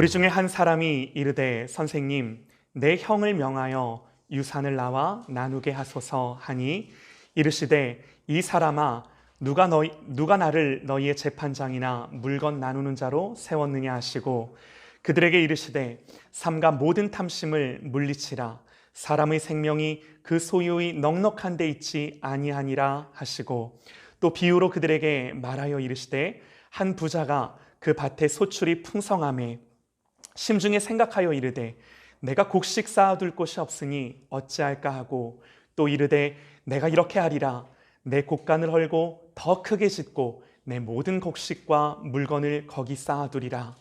무리 중에 한 사람이 이르되 선생님 내 형을 명하여 유산을 나와 나누게 하소서 하니 이르시되 이 사람아 누가 나를 너희의 재판장이나 물건 나누는 자로 세웠느냐 하시고 그들에게 이르시되 삼가 모든 탐심을 물리치라 사람의 생명이 그 소유의 넉넉한 데 있지 아니하니라 하시고 또 비유로 그들에게 말하여 이르시되 한 부자가 그 밭에 소출이 풍성하매 심중에 생각하여 이르되 내가 곡식 쌓아둘 곳이 없으니 어찌할까 하고 또 이르되 내가 이렇게 하리라 내 곡간을 헐고 더 크게 짓고 내 모든 곡식과 물건을 거기 쌓아두리라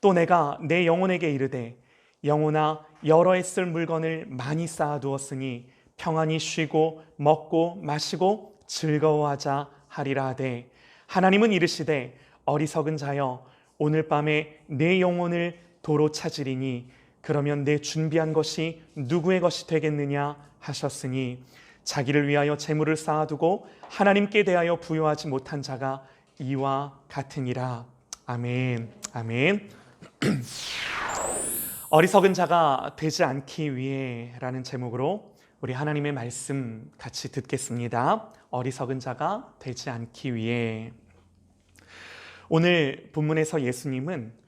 또 내가 내 영혼에게 이르되 영혼아 여러 해 쓸 물건을 많이 쌓아두었으니 평안히 쉬고 먹고 마시고 즐거워하자 하리라 하되 하나님은 이르시되 어리석은 자여 오늘 밤에 내 영혼을 도로 찾으리니 그러면 내 준비한 것이 누구의 것이 되겠느냐 하셨으니 자기를 위하여 재물을 쌓아두고 하나님께 대하여 부여하지 못한 자가 이와 같으니라. 아멘. 아멘. 어리석은 자가 되지 않기 위해 라는 제목으로 우리 하나님의 말씀 같이 듣겠습니다. 어리석은 자가 되지 않기 위해. 오늘 본문에서 예수님은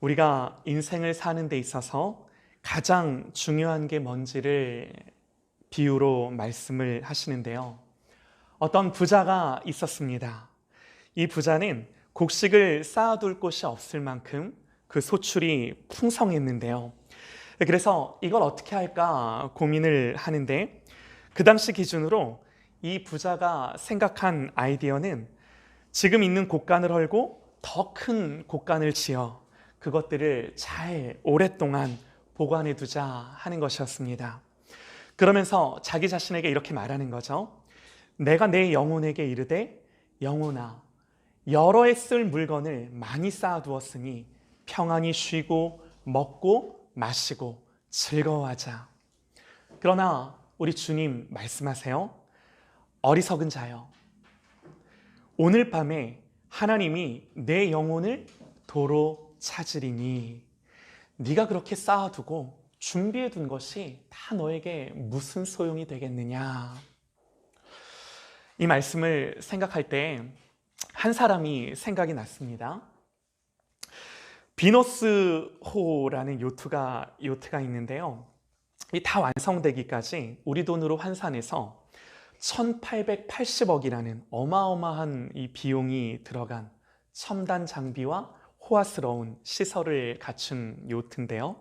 우리가 인생을 사는 데 있어서 가장 중요한 게 뭔지를 비유로 말씀을 하시는데요. 어떤 부자가 있었습니다. 이 부자는 곡식을 쌓아둘 곳이 없을 만큼 그 소출이 풍성했는데요. 그래서 이걸 어떻게 할까 고민을 하는데 그 당시 기준으로 이 부자가 생각한 아이디어는 지금 있는 곡간을 헐고 더 큰 곡간을 지어 그것들을 잘 오랫동안 보관해 두자 하는 것이었습니다. 그러면서 자기 자신에게 이렇게 말하는 거죠. 내가 내 영혼에게 이르되 영혼아 여러 해 쓸 물건을 많이 쌓아두었으니 평안히 쉬고 먹고 마시고 즐거워하자. 그러나 우리 주님 말씀하세요. 어리석은 자여 오늘 밤에 하나님이 내 영혼을 도로 찾으리니 네가 그렇게 쌓아두고 준비해 둔 것이 다 너에게 무슨 소용이 되겠느냐. 이 말씀을 생각할 때 한 사람이 생각이 났습니다. 비너스호라는 요트가 있는데요. 이 다 완성되기까지 우리 돈으로 환산해서 1880억이라는 어마어마한 이 비용이 들어간 첨단 장비와 호화스러운 시설을 갖춘 요트인데요.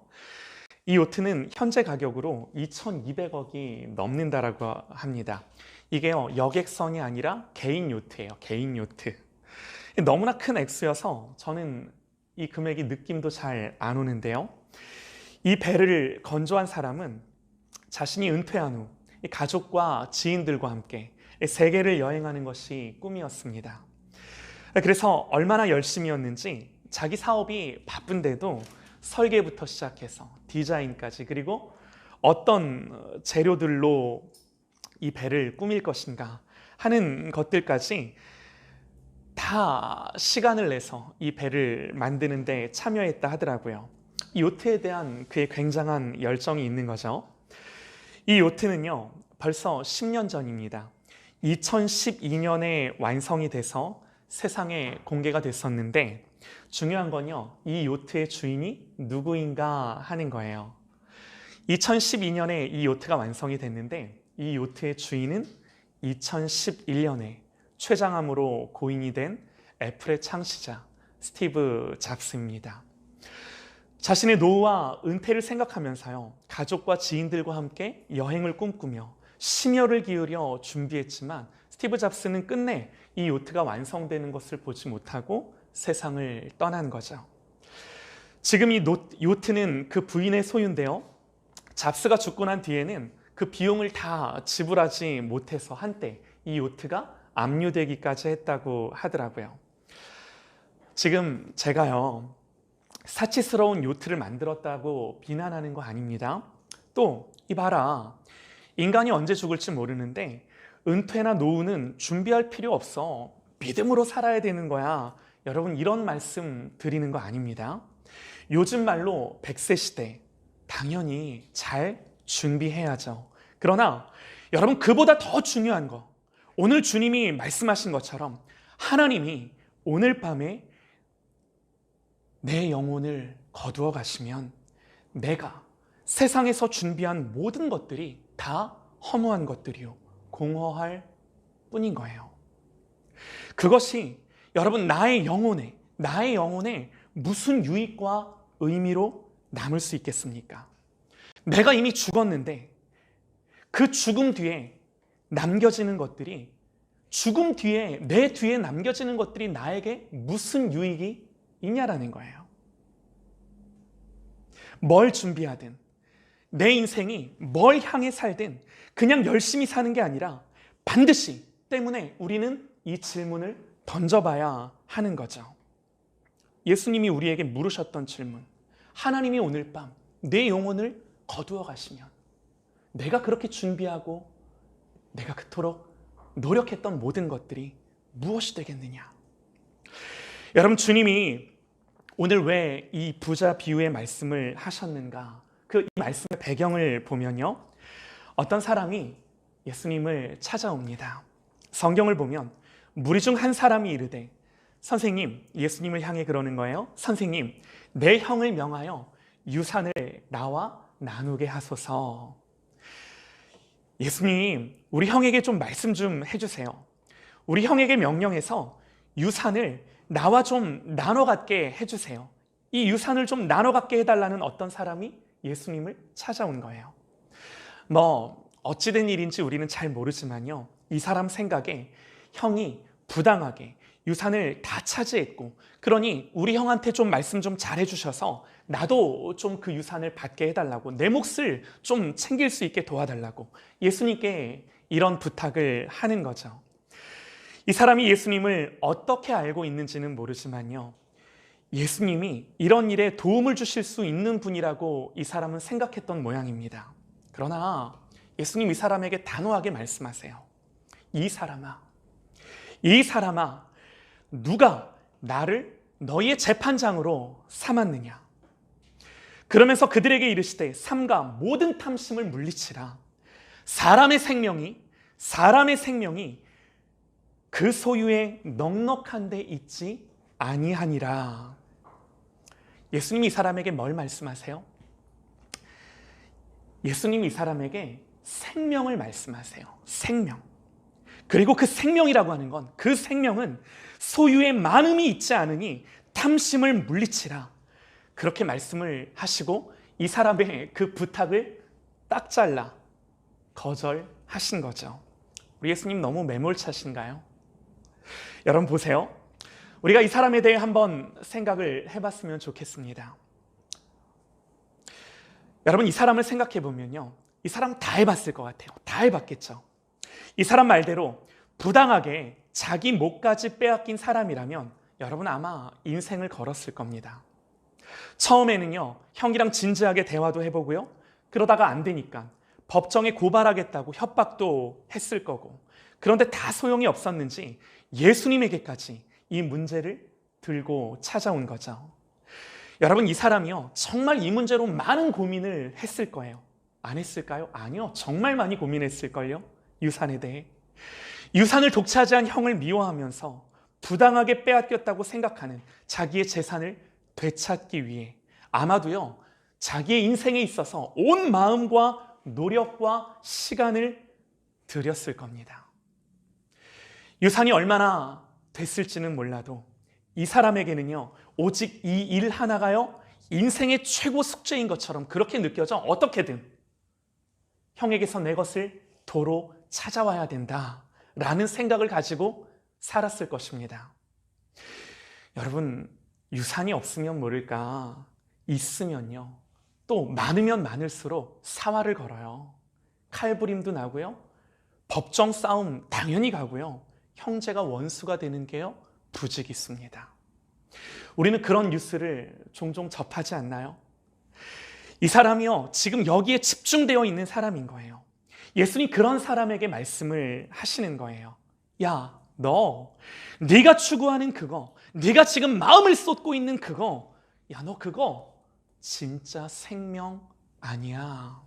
이 요트는 현재 가격으로 2200억이 넘는다라고 합니다. 이게요, 여객선이 아니라 개인 요트예요. 개인 요트. 너무나 큰 액수여서 저는 이 금액이 느낌도 잘 안 오는데요. 이 배를 건조한 사람은 자신이 은퇴한 후 가족과 지인들과 함께 세계를 여행하는 것이 꿈이었습니다. 그래서 얼마나 열심이었는지 자기 사업이 바쁜데도 설계부터 시작해서 디자인까지 그리고 어떤 재료들로 이 배를 꾸밀 것인가 하는 것들까지 다 시간을 내서 이 배를 만드는 데 참여했다 하더라고요. 이 요트에 대한 그의 굉장한 열정이 있는 거죠. 이 요트는요 벌써 10년 전입니다. 2012년에 완성이 돼서 세상에 공개가 됐었는데 중요한 건요 이 요트의 주인이 누구인가 하는 거예요. 2012년에 이 요트가 완성이 됐는데 이 요트의 주인은 2011년에 췌장암으로 고인이 된 애플의 창시자 스티브 잡스입니다. 자신의 노후와 은퇴를 생각하면서요 가족과 지인들과 함께 여행을 꿈꾸며 심혈을 기울여 준비했지만 스티브 잡스는 끝내 이 요트가 완성되는 것을 보지 못하고 세상을 떠난 거죠. 지금 이 요트는 그 부인의 소유인데요. 잡스가 죽고 난 뒤에는 그 비용을 다 지불하지 못해서 한때 이 요트가 압류되기까지 했다고 하더라고요. 지금 제가요 사치스러운 요트를 만들었다고 비난하는 거 아닙니다. 또 이봐라, 인간이 언제 죽을지 모르는데 은퇴나 노후는 준비할 필요 없어. 믿음으로 살아야 되는 거야. 여러분 이런 말씀 드리는 거 아닙니다. 요즘 말로 100세 시대, 당연히 잘 준비해야죠. 그러나 여러분, 그보다 더 중요한 거, 오늘 주님이 말씀하신 것처럼 하나님이 오늘 밤에 내 영혼을 거두어 가시면 내가 세상에서 준비한 모든 것들이 다 허무한 것들이요, 공허할 뿐인 거예요. 그것이 여러분, 나의 영혼에 무슨 유익과 의미로 남을 수 있겠습니까? 내가 이미 죽었는데 그 죽음 뒤에 남겨지는 것들이, 죽음 뒤에, 내 뒤에 남겨지는 것들이 나에게 무슨 유익이 있냐라는 거예요. 뭘 준비하든, 내 인생이 뭘 향해 살든 그냥 열심히 사는 게 아니라 반드시, 때문에 우리는 이 질문을 던져봐야 하는 거죠. 예수님이 우리에게 물으셨던 질문, 하나님이 오늘 밤 내 영혼을 거두어 가시면 내가 그렇게 준비하고 내가 그토록 노력했던 모든 것들이 무엇이 되겠느냐? 여러분, 주님이 오늘 왜 이 부자 비유의 말씀을 하셨는가? 이 말씀의 배경을 보면요, 어떤 사람이 예수님을 찾아옵니다. 성경을 보면 무리 중 한 사람이 이르되, 선생님, 예수님을 향해 그러는 거예요. 선생님, 내 형을 명하여 유산을 나와 나누게 하소서. 예수님, 우리 형에게 좀 말씀 좀 해주세요. 우리 형에게 명령해서 유산을 나와 좀 나눠 갖게 해주세요. 이 유산을 좀 나눠 갖게 해달라는 어떤 사람이 예수님을 찾아온 거예요. 어찌된 일인지 우리는 잘 모르지만요, 이 사람 생각에 형이 부당하게 유산을 다 차지했고, 그러니 우리 형한테 좀 말씀 좀 잘해주셔서 나도 좀 그 유산을 받게 해달라고, 내 몫을 좀 챙길 수 있게 도와달라고 예수님께 이런 부탁을 하는 거죠. 이 사람이 예수님을 어떻게 알고 있는지는 모르지만요, 예수님이 이런 일에 도움을 주실 수 있는 분이라고 이 사람은 생각했던 모양입니다. 그러나 예수님 이 사람에게 단호하게 말씀하세요. 이 사람아, 누가 나를 너희의 재판장으로 삼았느냐? 그러면서 그들에게 이르시되, 삼가 모든 탐심을 물리치라. 사람의 생명이 그 소유에 넉넉한 데 있지 아니하니라. 예수님이 이 사람에게 뭘 말씀하세요? 예수님이 이 사람에게 생명을 말씀하세요. 생명. 그리고 그 생명이라고 하는 건, 그 생명은 소유에 많음이 있지 않으니 탐심을 물리치라. 그렇게 말씀을 하시고 이 사람의 그 부탁을 딱 잘라 거절하신 거죠. 우리 예수님 너무 매몰차신가요? 여러분 보세요. 우리가 이 사람에 대해 한번 생각을 해봤으면 좋겠습니다. 여러분, 이 사람을 생각해 보면요, 이 사람 다 해봤을 것 같아요. 다 해봤겠죠. 이 사람 말대로 부당하게 자기 몫까지 빼앗긴 사람이라면 여러분 아마 인생을 걸었을 겁니다. 처음에는요, 형이랑 진지하게 대화도 해보고요, 그러다가 안 되니까 법정에 고발하겠다고 협박도 했을 거고, 그런데 다 소용이 없었는지 예수님에게까지 이 문제를 들고 찾아온 거죠. 여러분, 이 사람이요, 정말 이 문제로 많은 고민을 했을 거예요. 안 했을까요? 아니요, 정말 많이 고민했을걸요. 유산에 대해. 유산을 독차지한 형을 미워하면서 부당하게 빼앗겼다고 생각하는 자기의 재산을 되찾기 위해 아마도요, 자기의 인생에 있어서 온 마음과 노력과 시간을 들였을 겁니다. 유산이 얼마나 됐을지는 몰라도 이 사람에게는요, 오직 이 일 하나가요, 인생의 최고 숙제인 것처럼 그렇게 느껴져. 어떻게든 형에게서 내 것을 도로 찾아와야 된다라는 생각을 가지고 살았을 것입니다. 여러분, 유산이 없으면 모를까, 있으면요, 또 많으면 많을수록 사활을 걸어요. 칼부림도 나고요, 법정 싸움 당연히 가고요, 형제가 원수가 되는 게요, 부지기수입니다. 우리는 그런 뉴스를 종종 접하지 않나요? 이 사람이요, 지금 여기에 집중되어 있는 사람인 거예요. 예수님 그런 사람에게 말씀을 하시는 거예요. 야, 네가 추구하는 그거, 네가 지금 마음을 쏟고 있는 그거, 야, 너 그거 진짜 생명 아니야.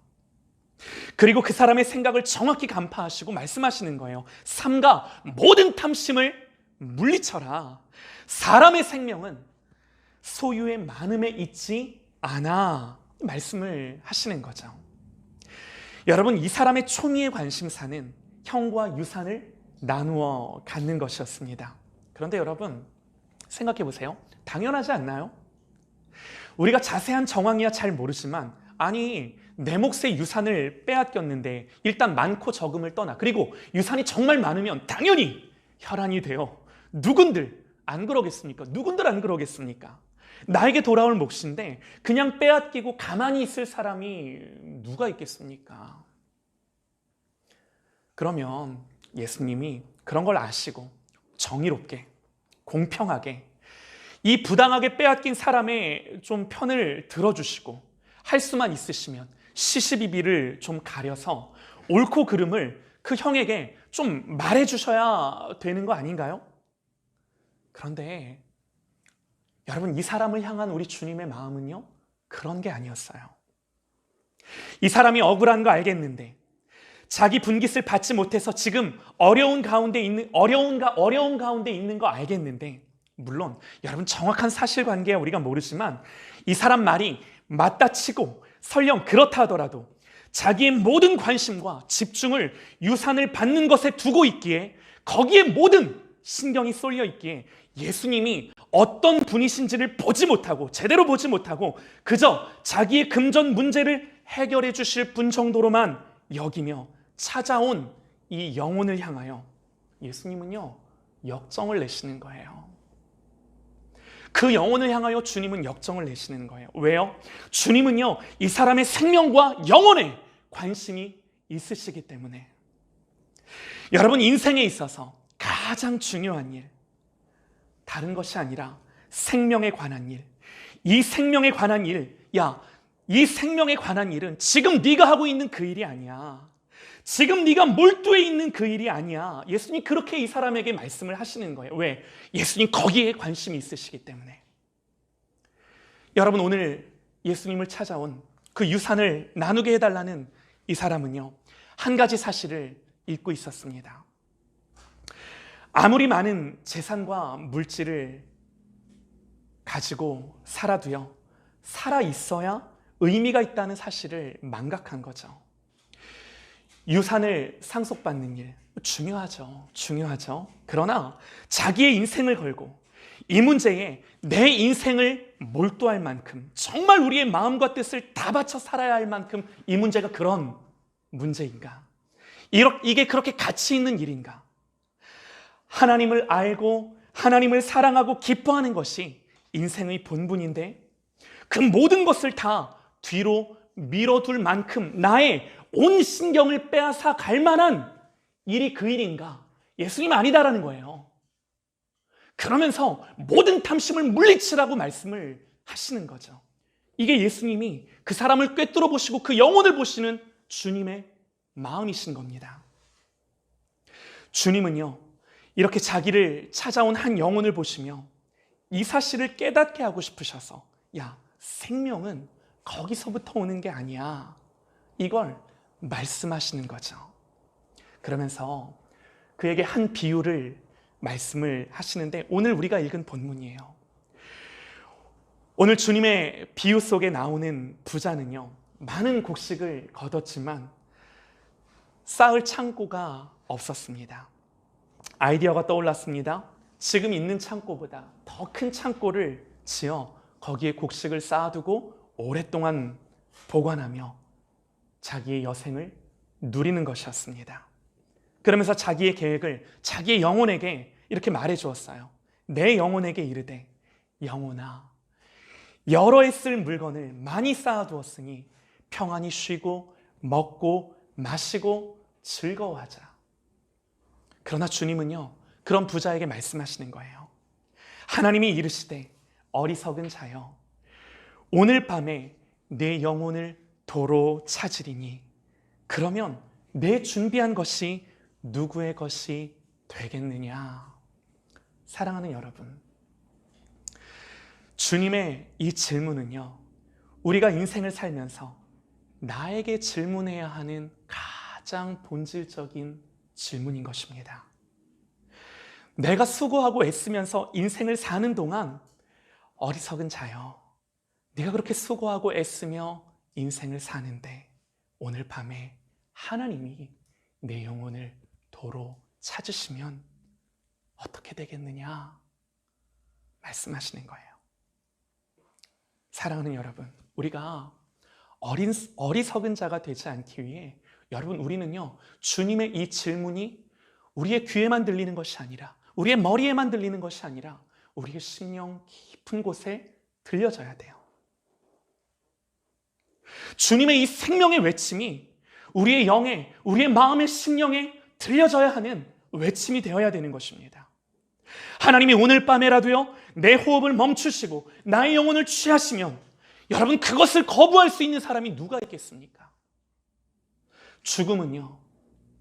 그리고 그 사람의 생각을 정확히 간파하시고 말씀하시는 거예요. 삼가 모든 탐심을 물리쳐라. 사람의 생명은 소유의 많음에 있지 않아. 말씀을 하시는 거죠. 여러분, 이 사람의 초미의 관심사는 형과 유산을 나누어 갖는 것이었습니다. 그런데 여러분, 생각해 보세요. 당연하지 않나요? 우리가 자세한 정황이야 잘 모르지만, 아니, 내 몫의 유산을 빼앗겼는데 일단 많고 적음을 떠나, 그리고 유산이 정말 많으면 당연히 혈안이 돼요. 누군들 안 그러겠습니까? 누군들 안 그러겠습니까? 나에게 돌아올 몫인데 그냥 빼앗기고 가만히 있을 사람이 누가 있겠습니까? 그러면 예수님이 그런 걸 아시고 정의롭게, 공평하게 이 부당하게 빼앗긴 사람의 좀 편을 들어주시고, 할 수만 있으시면 시시비비를 좀 가려서 옳고 그름을 그 형에게 좀 말해주셔야 되는 거 아닌가요? 그런데 여러분, 이 사람을 향한 우리 주님의 마음은요, 그런 게 아니었어요. 이 사람이 억울한 거 알겠는데 자기 분깃을 받지 못해서 지금 어려운 가운데 있는 거 알겠는데, 물론 여러분 정확한 사실관계야 우리가 모르지만 이 사람 말이 맞다 치고 설령 그렇다 하더라도 자기의 모든 관심과 집중을 유산을 받는 것에 두고 있기에, 거기에 모든 신경이 쏠려 있기에 예수님이 어떤 분이신지를 제대로 보지 못하고 그저 자기의 금전 문제를 해결해 주실 분 정도로만 여기며 찾아온 이 영혼을 향하여 예수님은요, 역정을 내시는 거예요. 그 영혼을 향하여 주님은 역정을 내시는 거예요. 왜요? 주님은요, 이 사람의 생명과 영혼에 관심이 있으시기 때문에. 여러분, 인생에 있어서 가장 중요한 일, 다른 것이 아니라 생명에 관한 일. 이 생명에 관한 일, 이 생명에 관한 일은 지금 네가 하고 있는 그 일이 아니야. 지금 네가 몰두해 있는 그 일이 아니야. 예수님 그렇게 이 사람에게 말씀을 하시는 거예요. 왜? 예수님 거기에 관심이 있으시기 때문에. 여러분, 오늘 예수님을 찾아온 그 유산을 나누게 해달라는 이 사람은요, 한 가지 사실을 잊고 있었습니다. 아무리 많은 재산과 물질을 가지고 살아도요, 살아 있어야 의미가 있다는 사실을 망각한 거죠. 유산을 상속받는 일, 중요하죠. 그러나 자기의 인생을 걸고 이 문제에 내 인생을 몰두할 만큼, 정말 우리의 마음과 뜻을 다 바쳐 살아야 할 만큼 이 문제가 그런 문제인가? 이게 그렇게 가치 있는 일인가? 하나님을 알고 하나님을 사랑하고 기뻐하는 것이 인생의 본분인데, 그 모든 것을 다 뒤로 밀어둘 만큼 나의 온 신경을 빼앗아 갈 만한 일이 그 일인가? 예수님 아니다라는 거예요. 그러면서 모든 탐심을 물리치라고 말씀을 하시는 거죠. 이게 예수님이 그 사람을 꿰뚫어 보시고 그 영혼을 보시는 주님의 마음이신 겁니다. 주님은요, 이렇게 자기를 찾아온 한 영혼을 보시며 이 사실을 깨닫게 하고 싶으셔서, 생명은 거기서부터 오는 게 아니야, 이걸 말씀하시는 거죠. 그러면서 그에게 한 비유를 말씀을 하시는데, 오늘 우리가 읽은 본문이에요. 오늘 주님의 비유 속에 나오는 부자는요, 많은 곡식을 거뒀지만 쌓을 창고가 없었습니다. 아이디어가 떠올랐습니다. 지금 있는 창고보다 더 큰 창고를 지어 거기에 곡식을 쌓아두고 오랫동안 보관하며 자기의 여생을 누리는 것이었습니다. 그러면서 자기의 계획을 자기의 영혼에게 이렇게 말해 주었어요. 내 영혼에게 이르되, 영혼아, 여러 해 쓸 물건을 많이 쌓아두었으니 평안히 쉬고 먹고 마시고 즐거워하자. 그러나 주님은요, 그런 부자에게 말씀하시는 거예요. 하나님이 이르시되, 어리석은 자여, 오늘 밤에 내 영혼을 도로 찾으리니 그러면 내 준비한 것이 누구의 것이 되겠느냐. 사랑하는 여러분, 주님의 이 질문은요, 우리가 인생을 살면서 나에게 질문해야 하는 가장 본질적인 질문인 것입니다. 내가 수고하고 애쓰면서 인생을 사는 동안 어리석은 자여, 네가 그렇게 수고하고 애쓰며 인생을 사는데 오늘 밤에 하나님이 내 영혼을 도로 찾으시면 어떻게 되겠느냐 말씀하시는 거예요. 사랑하는 여러분, 우리가 어리석은 자가 되지 않기 위해 여러분, 우리는요, 주님의 이 질문이 우리의 귀에만 들리는 것이 아니라, 우리의 머리에만 들리는 것이 아니라 우리의 심령 깊은 곳에 들려져야 돼요. 주님의 이 생명의 외침이 우리의 영에, 우리의 마음의 심령에 들려져야 하는 외침이 되어야 되는 것입니다. 하나님이 오늘 밤에라도요, 내 호흡을 멈추시고 나의 영혼을 취하시면 여러분, 그것을 거부할 수 있는 사람이 누가 있겠습니까? 죽음은요,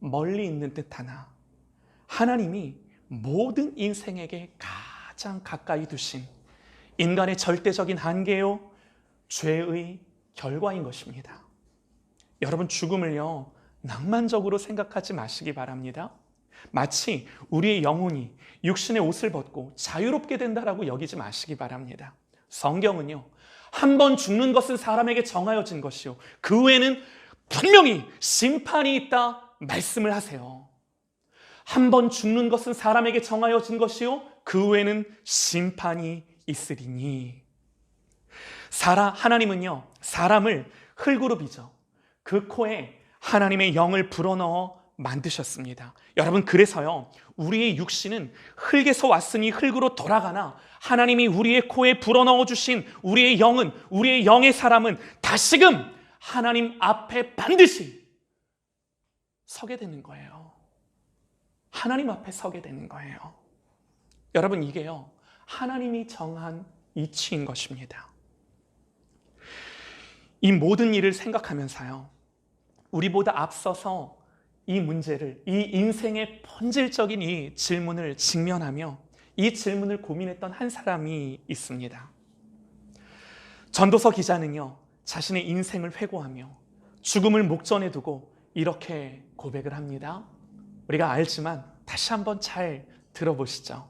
멀리 있는 듯하나 하나님이 모든 인생에게 가장 가까이 두신 인간의 절대적인 한계요, 죄의 결과인 것입니다. 여러분, 죽음을요, 낭만적으로 생각하지 마시기 바랍니다. 마치 우리의 영혼이 육신의 옷을 벗고 자유롭게 된다라고 여기지 마시기 바랍니다. 성경은요, 한 번 죽는 것은 사람에게 정하여진 것이요, 그 후에는 분명히 심판이 있다 말씀을 하세요. 한 번 죽는 것은 사람에게 정하여진 것이요, 그 후에는 심판이 있으리니. 하나님은요, 사람을 흙으로 빚어 그 코에 하나님의 영을 불어넣어 만드셨습니다. 여러분, 그래서요, 우리의 육신은 흙에서 왔으니 흙으로 돌아가나 하나님이 우리의 코에 불어넣어 주신 우리의 영은, 우리의 영의 사람은 다시금 하나님 앞에 반드시 서게 되는 거예요. 하나님 앞에 서게 되는 거예요. 여러분, 이게요, 하나님이 정한 이치인 것입니다. 이 모든 일을 생각하면서요, 우리보다 앞서서 이 문제를, 이 인생의 본질적인 이 질문을 직면하며 이 질문을 고민했던 한 사람이 있습니다. 전도서 기자는요, 자신의 인생을 회고하며 죽음을 목전에 두고 이렇게 고백을 합니다. 우리가 알지만 다시 한번 잘 들어보시죠.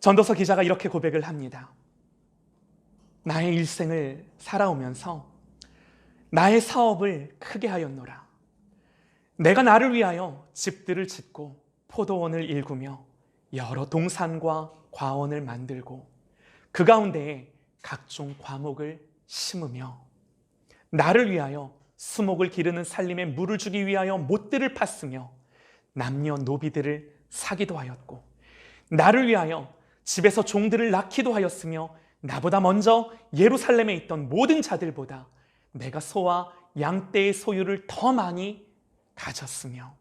전도서 기자가 이렇게 고백을 합니다. 나의 일생을 살아오면서 나의 사업을 크게 하였노라. 내가 나를 위하여 집들을 짓고 포도원을 일구며 여러 동산과 과원을 만들고 그 가운데에 각종 과목을 심으며 나를 위하여 수목을 기르는 살림에 물을 주기 위하여 못들을 팠으며 남녀 노비들을 사기도 하였고 나를 위하여 집에서 종들을 낳기도 하였으며 나보다 먼저 예루살렘에 있던 모든 자들보다 내가 소와 양떼의 소유를 더 많이 가졌으며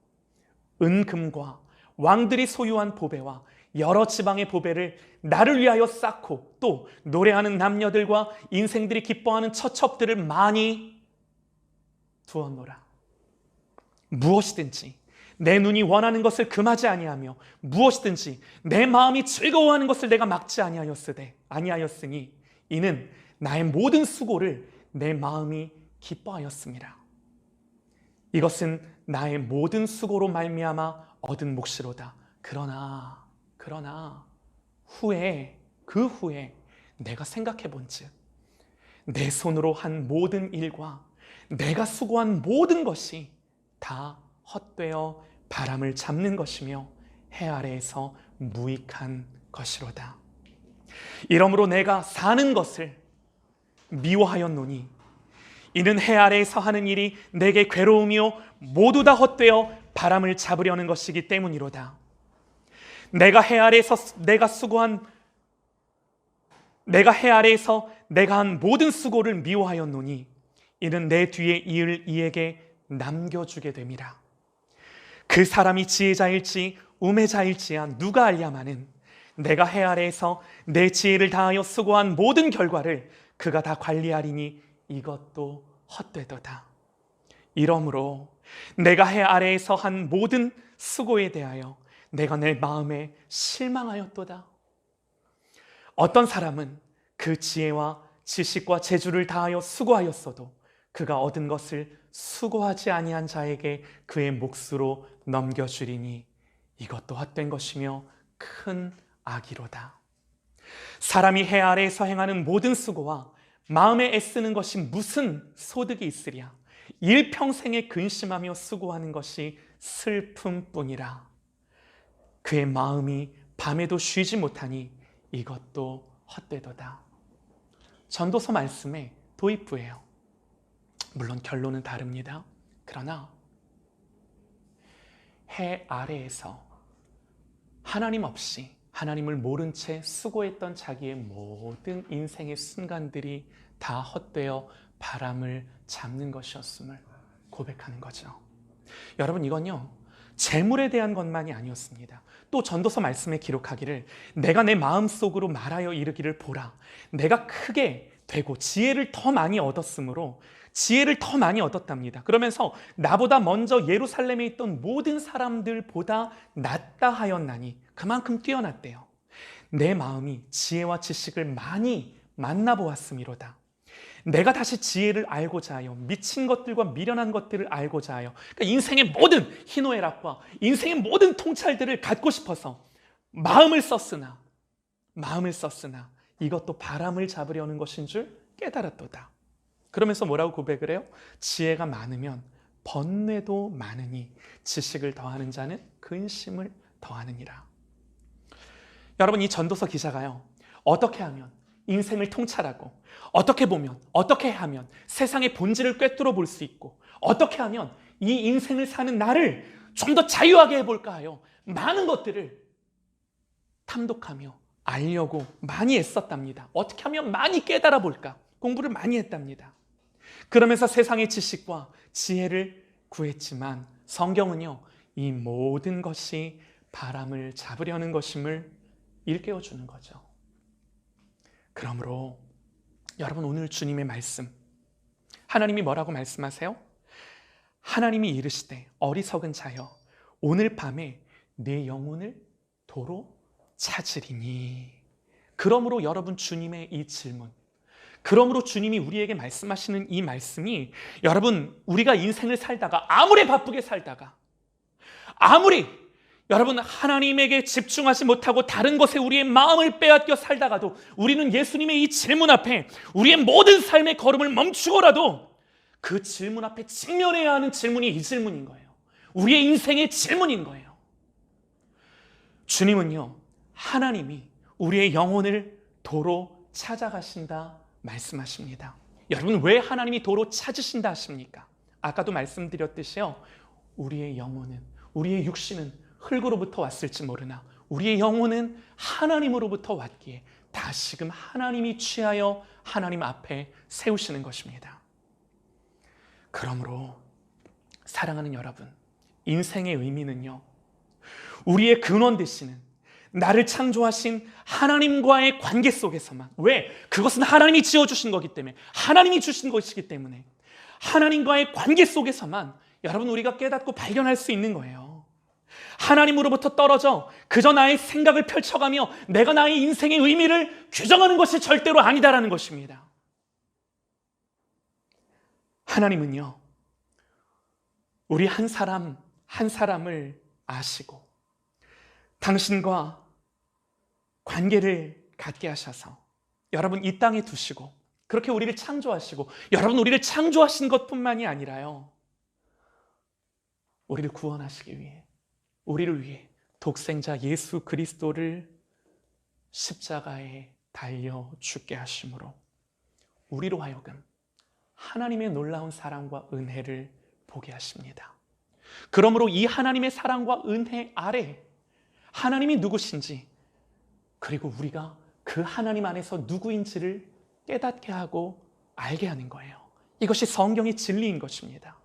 은금과 왕들이 소유한 보배와 여러 지방의 보배를 나를 위하여 쌓고 또 노래하는 남녀들과 인생들이 기뻐하는 처첩들을 많이 두었노라. 무엇이든지 내 눈이 원하는 것을 금하지 아니하며 무엇이든지 내 마음이 즐거워하는 것을 내가 막지 아니하였으니 이는 나의 모든 수고를 내 마음이 기뻐하였습니다. 이것은 나의 모든 수고로 말미암아 얻은 몫이로다. 그러나 그 후에 내가 생각해 본즉 내 손으로 한 모든 일과 내가 수고한 모든 것이 다 헛되어 바람을 잡는 것이며 해 아래에서 무익한 것이로다. 이러므로 내가 사는 것을 미워하였노니 이는 해 아래에서 하는 일이 내게 괴로움이요 모두 다 헛되어 바람을 잡으려는 것이기 때문이로다. 내가 해 아래에서 내가 한 모든 수고를 미워하였노니 이는 내 뒤에 이을 이에게 남겨주게 됨이라. 그 사람이 지혜자일지 우매자일지야 누가 알랴마는 내가 해 아래에서 내 지혜를 다하여 수고한 모든 결과를 그가 다 관리하리니 이것도 헛되도다. 이러므로 내가 해 아래에서 한 모든 수고에 대하여 내가 내 마음에 실망하였도다. 어떤 사람은 그 지혜와 지식과 재주를 다하여 수고하였어도 그가 얻은 것을 수고하지 아니한 자에게 그의 몫으로 넘겨주리니 이것도 헛된 것이며 큰 악이로다. 사람이 해 아래에서 행하는 모든 수고와 마음에 애쓰는 것이 무슨 소득이 있으랴. 일평생에 근심하며 수고하는 것이 슬픔뿐이라. 그의 마음이 밤에도 쉬지 못하니 이것도 헛되도다. 전도서 말씀의 도입부예요. 물론 결론은 다릅니다. 그러나 해 아래에서 하나님 없이 하나님을 모른 채 수고했던 자기의 모든 인생의 순간들이 다 헛되어 바람을 잡는 것이었음을 고백하는 거죠. 여러분, 이건요 재물에 대한 것만이 아니었습니다. 또 전도서 말씀에 기록하기를 내가 내 마음속으로 말하여 이르기를 보라, 내가 크게 되고 지혜를 더 많이 얻었으므로 지혜를 더 많이 얻었답니다. 그러면서 나보다 먼저 예루살렘에 있던 모든 사람들보다 낫다 하였나니 그만큼 뛰어났대요. 내 마음이 지혜와 지식을 많이 만나보았음이로다. 내가 다시 지혜를 알고자 하여 미친 것들과 미련한 것들을 알고자 하여, 그러니까 인생의 모든 희노애락과 인생의 모든 통찰들을 갖고 싶어서 마음을 썼으나 이것도 바람을 잡으려는 것인 줄 깨달았도다. 그러면서 뭐라고 고백을 해요? 지혜가 많으면 번뇌도 많으니 지식을 더하는 자는 근심을 더하느니라. 여러분, 이 전도서 기자가요 어떻게 하면 인생을 통찰하고 어떻게 보면 어떻게 하면 세상의 본질을 꿰뚫어 볼 수 있고 어떻게 하면 이 인생을 사는 나를 좀 더 자유하게 해볼까 하여 많은 것들을 탐독하며 알려고 많이 애썼답니다. 어떻게 하면 많이 깨달아 볼까 공부를 많이 했답니다. 그러면서 세상의 지식과 지혜를 구했지만 성경은요 이 모든 것이 바람을 잡으려는 것임을 일깨워주는 거죠. 그러므로 여러분, 오늘 주님의 말씀, 하나님이 뭐라고 말씀하세요? 하나님이 이르시되 어리석은 자여 오늘 밤에 내 영혼을 도로 찾으리니. 그러므로 여러분, 주님의 이 질문, 그러므로 주님이 우리에게 말씀하시는 이 말씀이, 여러분, 우리가 인생을 살다가 아무리 바쁘게 살다가 아무리 여러분 하나님에게 집중하지 못하고 다른 것에 우리의 마음을 빼앗겨 살다가도 우리는 예수님의 이 질문 앞에 우리의 모든 삶의 걸음을 멈추고라도 그 질문 앞에 직면해야 하는 질문이 이 질문인 거예요. 우리의 인생의 질문인 거예요. 주님은요 하나님이 우리의 영혼을 도로 찾아가신다 말씀하십니다. 여러분, 왜 하나님이 도로 찾으신다 하십니까? 아까도 말씀드렸듯이요 우리의 영혼은, 우리의 육신은 흙으로부터 왔을지 모르나 우리의 영혼은 하나님으로부터 왔기에 다시금 하나님이 취하여 하나님 앞에 세우시는 것입니다. 그러므로 사랑하는 여러분, 인생의 의미는요 우리의 근원 되시는 나를 창조하신 하나님과의 관계 속에서만, 왜? 그것은 하나님이 지어주신 거기 때문에, 하나님이 주신 것이기 때문에 하나님과의 관계 속에서만 여러분 우리가 깨닫고 발견할 수 있는 거예요. 하나님으로부터 떨어져 그저 나의 생각을 펼쳐가며 내가 나의 인생의 의미를 규정하는 것이 절대로 아니다라는 것입니다. 하나님은요 우리 한 사람 한 사람을 아시고 당신과 관계를 갖게 하셔서 여러분 이 땅에 두시고 그렇게 우리를 창조하시고, 여러분 우리를 창조하신 것뿐만이 아니라요 우리를 구원하시기 위해, 우리를 위해 독생자 예수 그리스도를 십자가에 달려 죽게 하심으로 우리로 하여금 하나님의 놀라운 사랑과 은혜를 보게 하십니다. 그러므로 이 하나님의 사랑과 은혜 아래 하나님이 누구신지, 그리고 우리가 그 하나님 안에서 누구인지를 깨닫게 하고 알게 하는 거예요. 이것이 성경의 진리인 것입니다.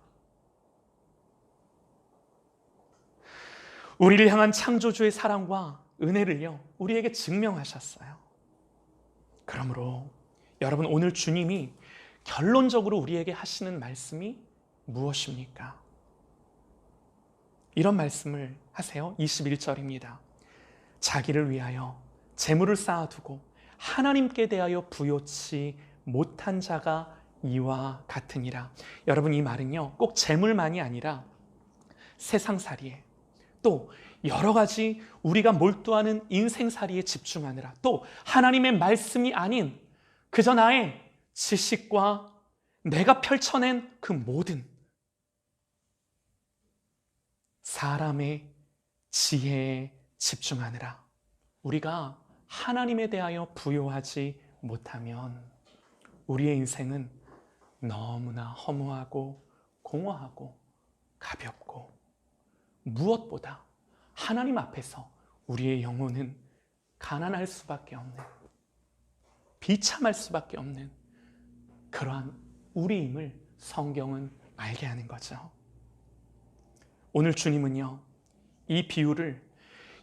우리를 향한 창조주의 사랑과 은혜를요 우리에게 증명하셨어요. 그러므로 여러분, 오늘 주님이 결론적으로 우리에게 하시는 말씀이 무엇입니까? 이런 말씀을 하세요. 21절입니다. 자기를 위하여 재물을 쌓아두고 하나님께 대하여 부요치 못한 자가 이와 같으니라. 여러분, 이 말은요, 꼭 재물만이 아니라 세상살이에, 또 여러 가지 우리가 몰두하는 인생살이에 집중하느라, 또 하나님의 말씀이 아닌 그저 나의 지식과 내가 펼쳐낸 그 모든 사람의 지혜에 집중하느라, 우리가 하나님에 대하여 부요하지 못하면 우리의 인생은 너무나 허무하고 공허하고 가볍고, 무엇보다 하나님 앞에서 우리의 영혼은 가난할 수밖에 없는, 비참할 수밖에 없는 그러한 우리임을 성경은 알게 하는 거죠. 오늘 주님은요, 이 비유를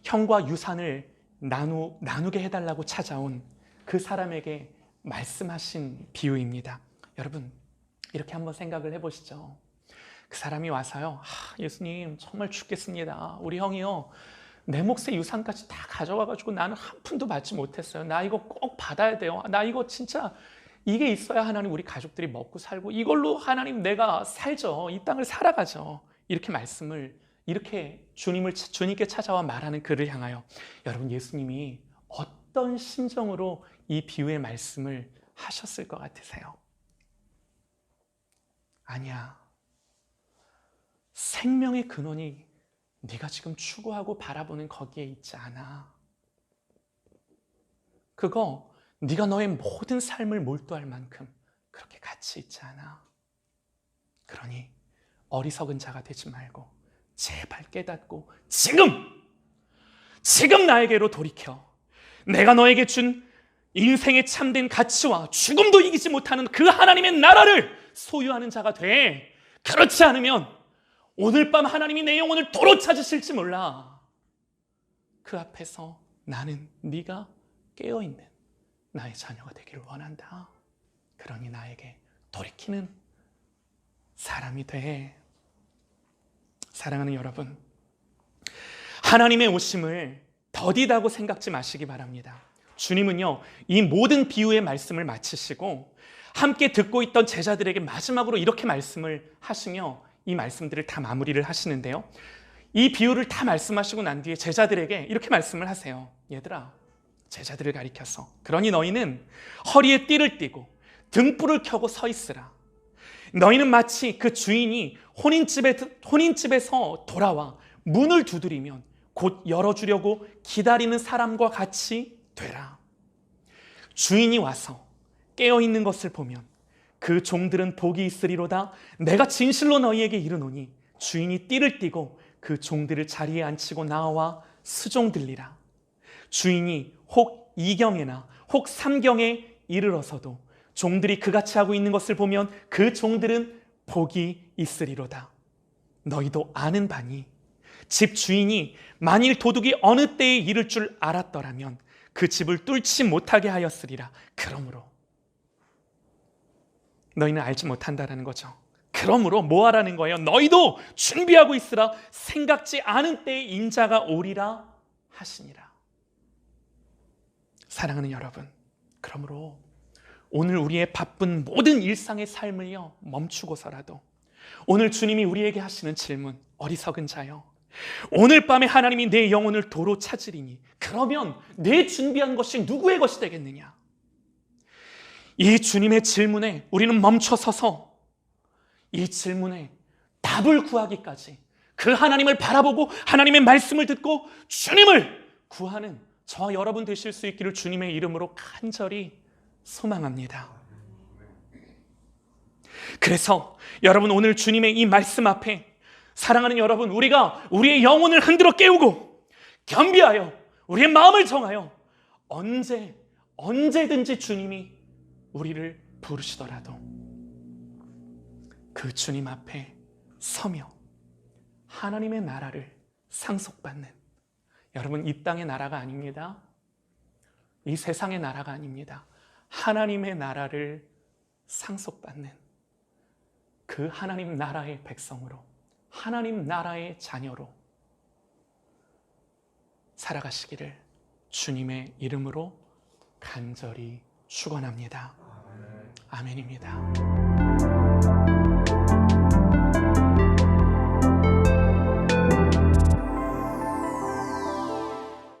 형과 유산을 나누게 해달라고 찾아온 그 사람에게 말씀하신 비유입니다. 여러분, 이렇게 한번 생각을 해보시죠. 그 사람이 와서요, 예수님 정말 죽겠습니다. 우리 형이요, 내 몫의 유산까지 다 가져가가지고 나는 한 푼도 받지 못했어요. 나 이거 꼭 받아야 돼요. 나 이거 진짜, 이게 있어야 하나님 우리 가족들이 먹고 살고, 이걸로 하나님 내가 살죠. 이 땅을 살아가죠. 이렇게 주님께 찾아와 말하는 그를 향하여, 여러분, 예수님이 어떤 심정으로 이 비유의 말씀을 하셨을 것 같으세요? 아니야. 생명의 근원이 네가 지금 추구하고 바라보는 거기에 있지 않아. 그거 네가 너의 모든 삶을 몰두할 만큼 그렇게 가치 있지 않아. 그러니 어리석은 자가 되지 말고 제발 깨닫고 지금 나에게로 돌이켜 내가 너에게 준 인생의 참된 가치와 죽음도 이기지 못하는 그 하나님의 나라를 소유하는 자가 돼. 그렇지 않으면 오늘 밤 하나님이 내 영혼을 도로 찾으실지 몰라. 그 앞에서 나는 네가 깨어있는 나의 자녀가 되기를 원한다. 그러니 나에게 돌이키는 사람이 돼. 사랑하는 여러분, 하나님의 오심을 더디다고 생각지 마시기 바랍니다. 주님은요, 이 모든 비유의 말씀을 마치시고 함께 듣고 있던 제자들에게 마지막으로 이렇게 말씀을 하시며 이 말씀들을 다 마무리를 하시는데요, 이 비유를 다 말씀하시고 난 뒤에 제자들에게 이렇게 말씀을 하세요. 얘들아, 제자들을 가리켜서, 그러니 너희는 허리에 띠를 띠고 등불을 켜고 서 있으라. 너희는 마치 그 주인이 혼인집에서 돌아와 문을 두드리면 곧 열어주려고 기다리는 사람과 같이 되라. 주인이 와서 깨어있는 것을 보면 그 종들은 복이 있으리로다. 내가 진실로 너희에게 이르노니 주인이 띠를 띠고 그 종들을 자리에 앉히고 나와 수종들리라. 주인이 혹 2경에나 혹 3경에 이르러서도 종들이 그같이 하고 있는 것을 보면 그 종들은 복이 있으리로다. 너희도 아는 바니 집 주인이 만일 도둑이 어느 때에 이를 줄 알았더라면 그 집을 뚫지 못하게 하였으리라. 그러므로 너희는 알지 못한다라는 거죠. 그러므로 뭐 하라는 거예요? 너희도 준비하고 있으라. 생각지 않은 때에 인자가 오리라 하시니라. 사랑하는 여러분, 그러므로 오늘 우리의 바쁜 모든 일상의 삶을요, 멈추고서라도 오늘 주님이 우리에게 하시는 질문, 어리석은 자여, 오늘 밤에 하나님이 내 영혼을 도로 찾으리니 그러면 내 준비한 것이 누구의 것이 되겠느냐? 이 주님의 질문에 우리는 멈춰서서 이 질문에 답을 구하기까지 그 하나님을 바라보고 하나님의 말씀을 듣고 주님을 구하는 저와 여러분 되실 수 있기를 주님의 이름으로 간절히 소망합니다. 그래서 여러분, 오늘 주님의 이 말씀 앞에 사랑하는 여러분, 우리가 우리의 영혼을 흔들어 깨우고 겸비하여 우리의 마음을 정하여 언제든지 주님이 우리를 부르시더라도 그 주님 앞에 서며 하나님의 나라를 상속받는, 여러분, 이 땅의 나라가 아닙니다. 이 세상의 나라가 아닙니다. 하나님의 나라를 상속받는 그 하나님 나라의 백성으로, 하나님 나라의 자녀로 살아가시기를 주님의 이름으로 간절히 축원합니다. 아멘입니다.